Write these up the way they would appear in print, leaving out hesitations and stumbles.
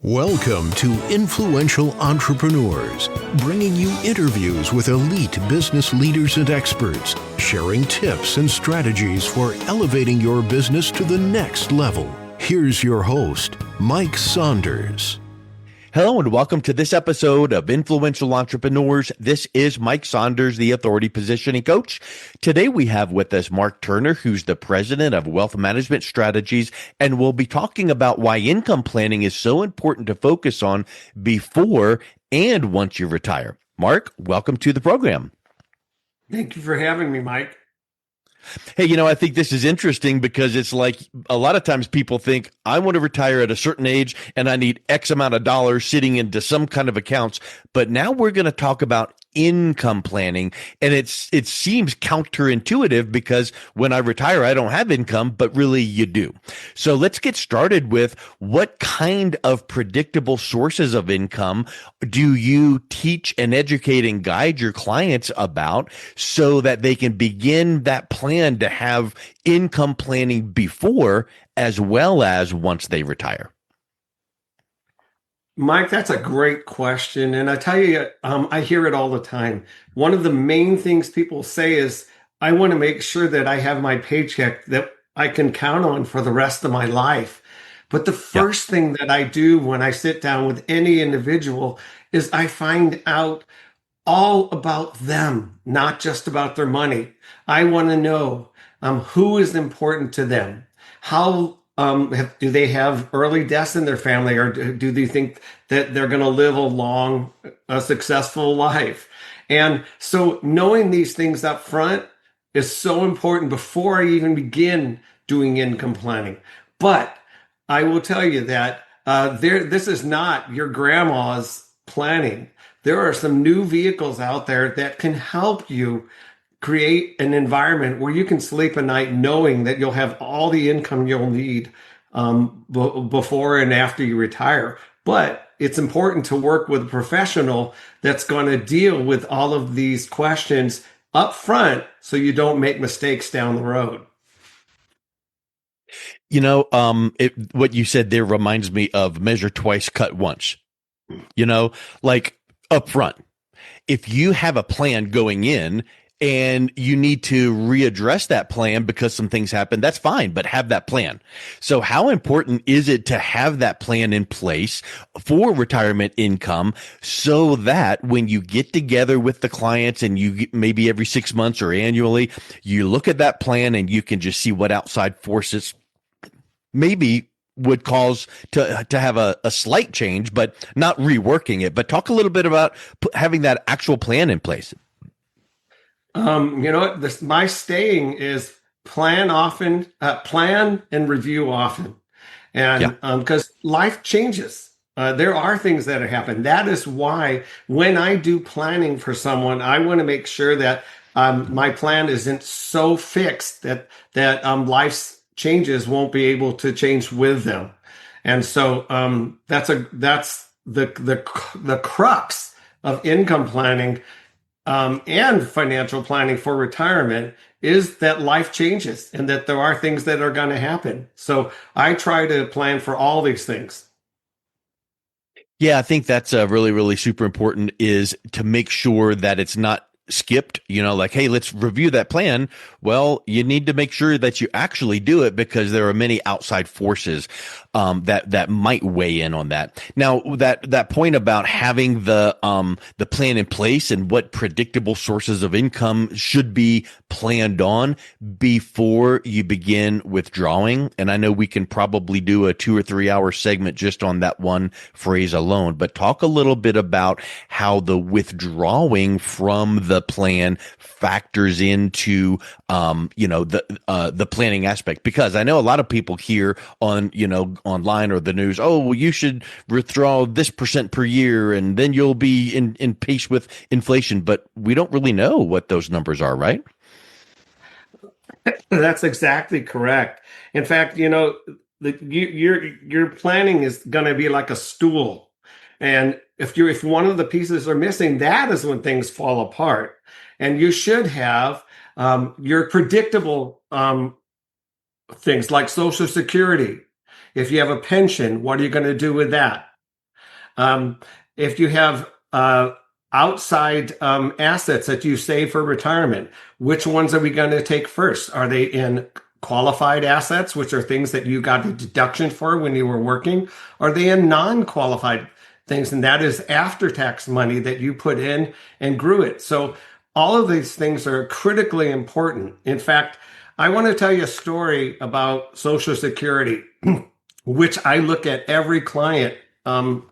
Welcome to Influential Entrepreneurs, bringing you interviews with elite business leaders and experts, sharing tips and strategies for elevating your business to the next level. Here's your host, Mike Saunders. Hello and welcome to this episode of Influential Entrepreneurs. This is Mike Saunders, the Authority Positioning Coach. Today we have with us Mark Turner, who's the president of Wealth Management Strategies, and we'll be talking about why income planning is so important to focus on before and once you retire. Mark, welcome to the program. Thank you for having me, Mike. Hey, I think this is interesting because it's like a lot of times people think I want to retire at a certain age and I need X amount of dollars sitting into some kind of accounts. But now we're going to talk about income planning, and it seems counterintuitive because when I retire, I don't have income, but really you do. So let's get started with what kind of predictable sources of income do you teach and educate and guide your clients about so that they can begin that plan to have income planning before as well as once they retire? Mike, that's a great question. And I tell you, I hear it all the time. One of the main things people say is, I want to make sure that I have my paycheck that I can count on for the rest of my life. But the first thing that I do when I sit down with any individual is I find out all about them, not just about their money. I want to know who is important to them. How do they have early deaths in their family, or do they think that they're going to live a long, successful life? And so knowing these things up front is so important before I even begin doing income planning. But I will tell you that this is not your grandma's planning. There are some new vehicles out there that can help you create an environment where you can sleep at night knowing that you'll have all the income you'll need before and after you retire. But it's important to work with a professional that's going to deal with all of these questions up front so you don't make mistakes down the road. What you said there reminds me of measure twice, cut once. Like up front, if you have a plan going in and you need to readdress that plan because some things happen, that's fine, but have that plan. So how important is it to have that plan in place for retirement income so that when you get together with the clients and you maybe every 6 months or annually, you look at that plan and you can just see what outside forces maybe would cause to have a slight change, but not reworking it. But talk a little bit about having that actual plan in place. You know what? My staying is plan often, plan and review often. And because life changes, there are things that happen. That is why when I do planning for someone, I want to make sure that my plan isn't so fixed that life's changes won't be able to change with them. And so that's the crux of income planning. And financial planning for retirement is that life changes and that there are things that are going to happen. So I try to plan for all these things. Yeah, I think that's really, really super important, is to make sure that it's not skipped, like, hey, let's review that plan. Well, you need to make sure that you actually do it because there are many outside forces that might weigh in on that. Now, that point about having the plan in place and what predictable sources of income should be planned on before you begin withdrawing. And I know we can probably do a 2 or 3 hour segment just on that one phrase alone, but talk a little bit about how the withdrawing from the plan factors into the planning aspect, because I know a lot of people hear on online or the news, oh, well, you should withdraw this percent per year and then you'll be in pace with inflation, but we don't really know what those numbers are, right? That's exactly correct. In fact, your planning is going to be like a stool, and if one of the pieces are missing, that is when things fall apart. And you should have your predictable things like Social Security. If you have a pension, what are you going to do with that? Um, if you have outside assets that you save for retirement, which ones are we going to take first? Are they in qualified assets, which are things that you got a deduction for when you were working? Are they in non-qualified things? And that is after-tax money that you put in and grew it. So all of these things are critically important. In fact, I want to tell you a story about Social Security, which I look at every client's, like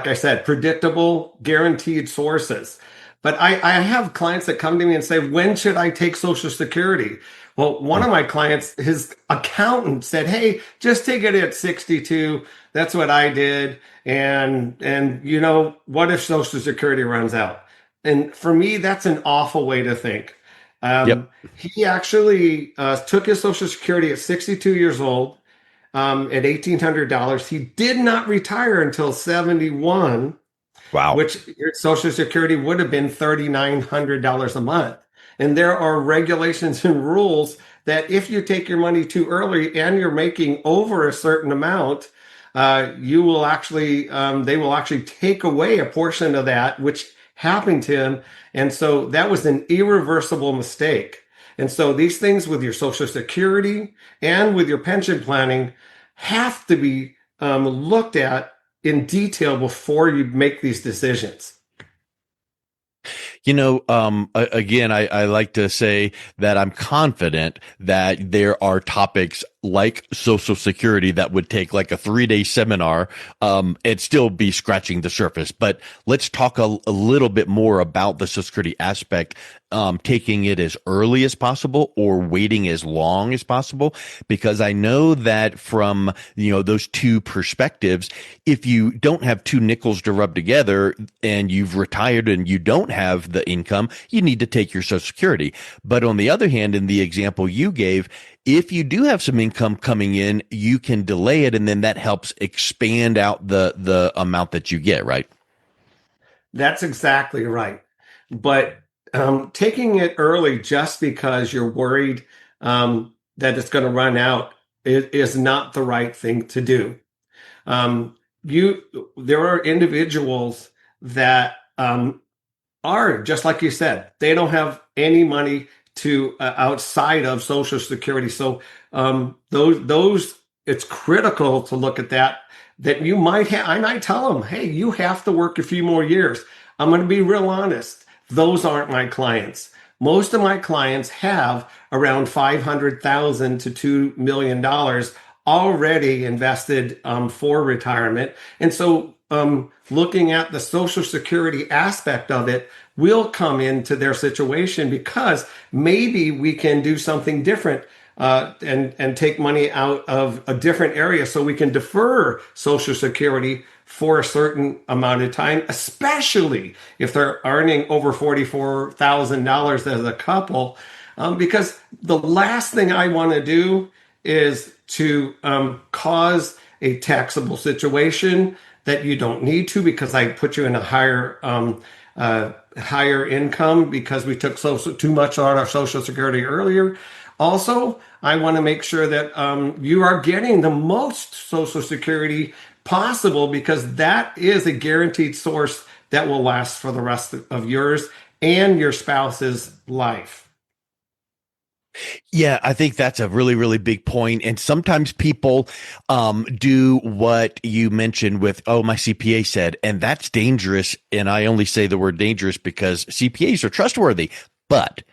I said, predictable, guaranteed sources. But I have clients that come to me and say, when should I take Social Security? Well, one of my clients, his accountant said, hey, just take it at 62. That's what I did. And what if Social Security runs out? And for me, that's an awful way to think. Yep. He actually took his Social Security at 62 years old, at $1,800. He did not retire until 71, Wow. which your Social Security would have been $3,900 a month. And there are regulations and rules that if you take your money too early and you're making over a certain amount, you will actually, they will actually take away a portion of that, which happened to him. And so that was an irreversible mistake. And so these things with your Social Security and with your pension planning have to be looked at in detail before you make these decisions. Again, I like to say that I'm confident that there are topics like Social Security that would take like a 3-day seminar, and still be scratching the surface. But let's talk a little bit more about the Social Security aspect, taking it as early as possible or waiting as long as possible, because I know that from, those two perspectives, if you don't have two nickels to rub together and you've retired and you don't have the income, you need to take your Social Security. But on the other hand, in the example you gave, if you do have some income coming in, you can delay it, and then that helps expand out the amount that you get, right? That's exactly right. But taking it early just because you're worried that it's going to run out is not the right thing to do. Um, there are individuals that are just like you said, they don't have any money to outside of Social Security. So those it's critical to look at that. That you might have. I might tell them, hey, you have to work a few more years. I'm going to be real honest. Those aren't my clients. Most of my clients have around $500,000 to $2 million already invested for retirement, and so looking at the Social Security aspect of it will come into their situation because maybe we can do something different and take money out of a different area so we can defer Social Security for a certain amount of time, especially if they're earning over $44,000 as a couple. Because the last thing I want to do is to cause a taxable situation that you don't need to, because I put you in a higher income because we took too much on our Social Security earlier. Also, I want to make sure that you are getting the most Social Security possible, because that is a guaranteed source that will last for the rest of yours and your spouse's life. Yeah, I think that's a really, really big point. And sometimes people do what you mentioned with, oh, my CPA said, and that's dangerous. And I only say the word dangerous because CPAs are trustworthy, but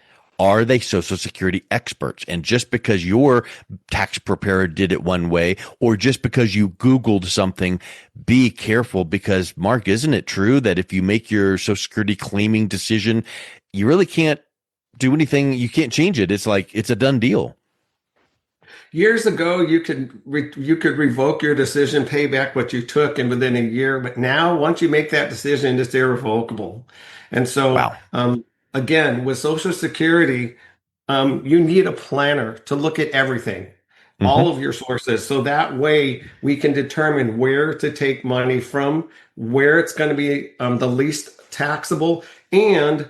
are they Social Security experts? And just because your tax preparer did it one way, or just because you Googled something, be careful, because Mark, isn't it true that if you make your Social Security claiming decision, you really can't do anything? You can't change it. It's like, it's a done deal. Years ago, you could revoke your decision, pay back what you took, and within a year. But now, once you make that decision, it's irrevocable. And so, Wow. again, with Social Security, you need a planner to look at everything, all Hmm. of your sources. So that way we can determine where to take money from, where it's going to be the least taxable. And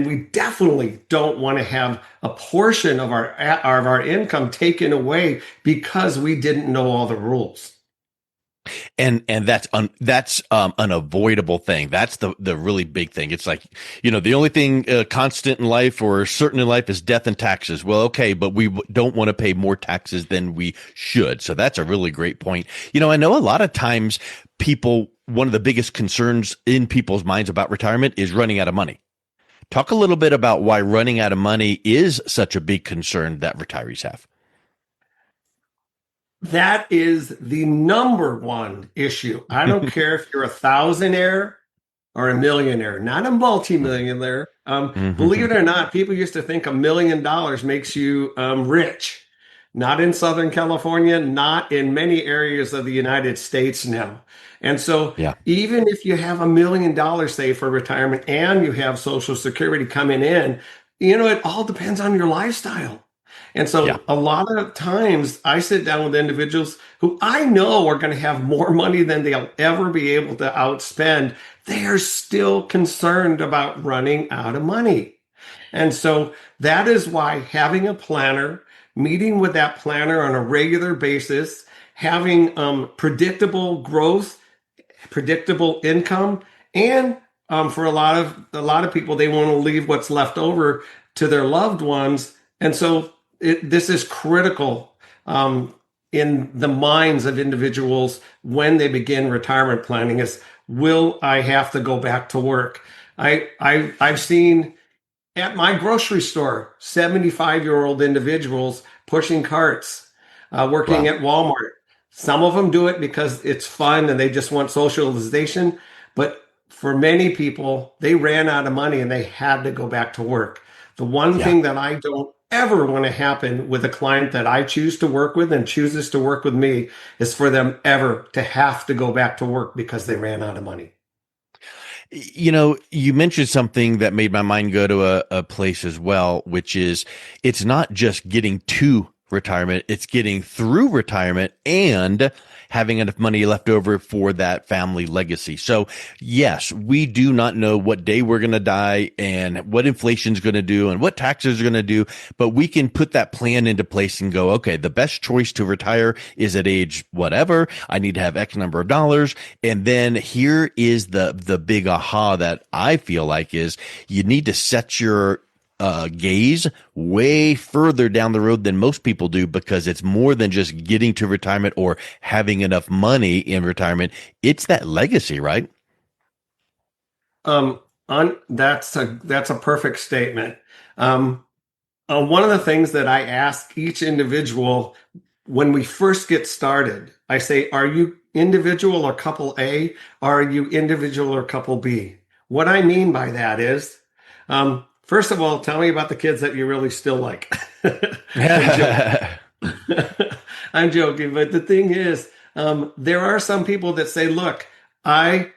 we definitely don't want to have a portion of our income taken away because we didn't know all the rules. and that's an avoidable thing. That's the really big thing. It's like, the only thing constant in life or certain in life is death and taxes. Well, okay, but we don't want to pay more taxes than we should. So that's a really great point. I know a lot of times one of the biggest concerns in people's minds about retirement is running out of money. Talk a little bit about why running out of money is such a big concern that retirees have. That is the number one issue. I don't care if you're a thousandaire or a millionaire, not a multimillionaire. Believe it or not, people used to think $1 million makes you rich. Not in Southern California, not in many areas of the United States now. And so, Yeah. even if you have $1 million saved for retirement and you have Social Security coming in, it all depends on your lifestyle. And Yeah. so a lot of times I sit down with individuals who I know are going to have more money than they'll ever be able to outspend. They are still concerned about running out of money. And so that is why having a planner, meeting with that planner on a regular basis, having predictable growth, predictable income, and for a lot of people, they want to leave what's left over to their loved ones. And so this is critical in the minds of individuals when they begin retirement planning is, will I have to go back to work? I've seen at my grocery store 75-year-old individuals pushing carts, working Wow. at Walmart. Some of them do it because it's fun and they just want socialization. But for many people, they ran out of money and they had to go back to work. The one Yeah. thing that I don't ever want to happen with a client that I choose to work with and chooses to work with me is for them ever to have to go back to work because they ran out of money. You mentioned something that made my mind go to a place as well, which is it's not just getting to retirement, it's getting through retirement and having enough money left over for that family legacy. So yes, we do not know what day we're going to die and what inflation's going to do and what taxes are going to do, but we can put that plan into place and go, okay, the best choice to retire is at age whatever. I need to have X number of dollars. And then here is the big aha that I feel like is you need to set your gaze way further down the road than most people do, because it's more than just getting to retirement or having enough money in retirement. It's that legacy, right? That's a perfect statement. One of the things that I ask each individual when we first get started, I say, are you individual or couple A, or are you individual or couple B? What I mean by that is, first of all, tell me about the kids that you really still like. I'm joking. I'm joking, but the thing is, there are some people that say, look, I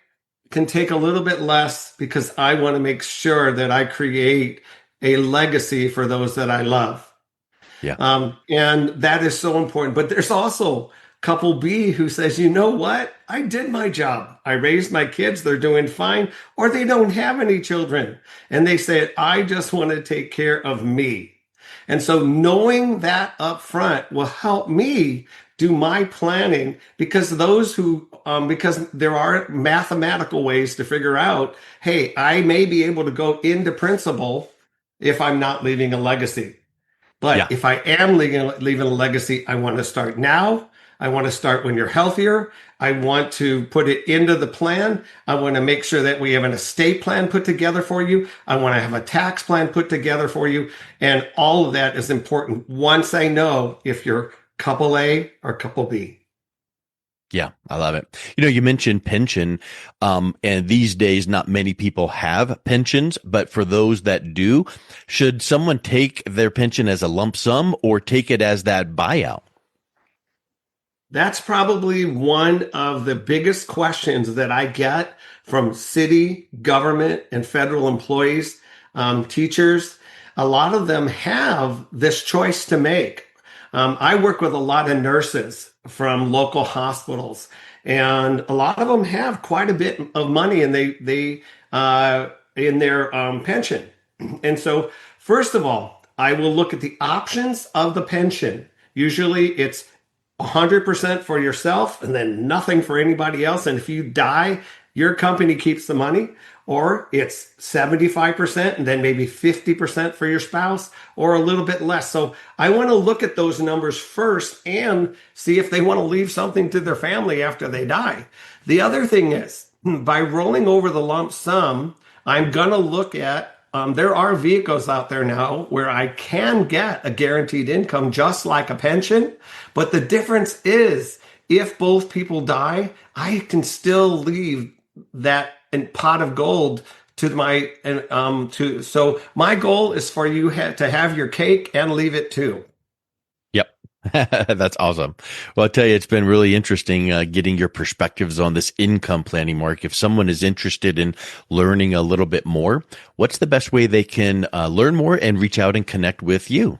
can take a little bit less because I want to make sure that I create a legacy for those that I love. Yeah. And that is so important. But there's also couple B who says, you know what? I did my job. I raised my kids. They're doing fine, or they don't have any children. And they say, I just want to take care of me. And so knowing that up front will help me do my planning, because because there are mathematical ways to figure out, hey, I may be able to go into principal if I'm not leaving a legacy. But Yeah. if I am leaving a legacy, I want to start now. I want to start when you're healthier. I want to put it into the plan. I want to make sure that we have an estate plan put together for you. I want to have a tax plan put together for you. And all of that is important once I know if you're couple A or couple B. Yeah, I love it. You mentioned pension, and these days, not many people have pensions, but for those that do, should someone take their pension as a lump sum or take it as that buyout? That's probably one of the biggest questions that I get from city, government, and federal employees, teachers. A lot of them have this choice to make. I work with a lot of nurses from local hospitals, and a lot of them have quite a bit of money, and they in their pension. And so, first of all, I will look at the options of the pension. Usually, it's 100% for yourself and then nothing for anybody else. And if you die, your company keeps the money, or it's 75% and then maybe 50% for your spouse, or a little bit less. So I want to look at those numbers first and see if they want to leave something to their family after they die. The other thing is, by rolling over the lump sum, I'm going to look at there are vehicles out there now where I can get a guaranteed income just like a pension. But the difference is if both people die, I can still leave that pot of gold to my, so my goal is for you to have your cake and leave it too. Yep. That's awesome. Well, I'll tell you, it's been really interesting getting your perspectives on this income planning, Mark. If someone is interested in learning a little bit more, what's the best way they can learn more and reach out and connect with you?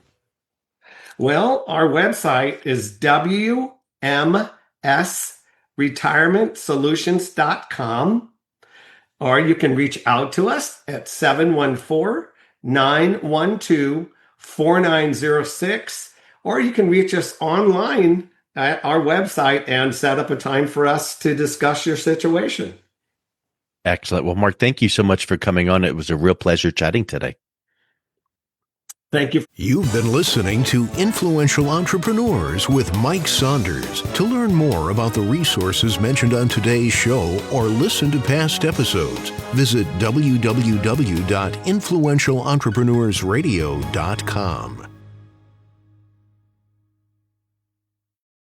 Well, our website is wmsretirementsolutions.com, or you can reach out to us at 714-912-4906. Or you can reach us online at our website and set up a time for us to discuss your situation. Excellent. Well, Mark, thank you so much for coming on. It was a real pleasure chatting today. Thank you. You've been listening to Influential Entrepreneurs with Mike Saunders. To learn more about the resources mentioned on today's show or listen to past episodes, visit www.influentialentrepreneursradio.com.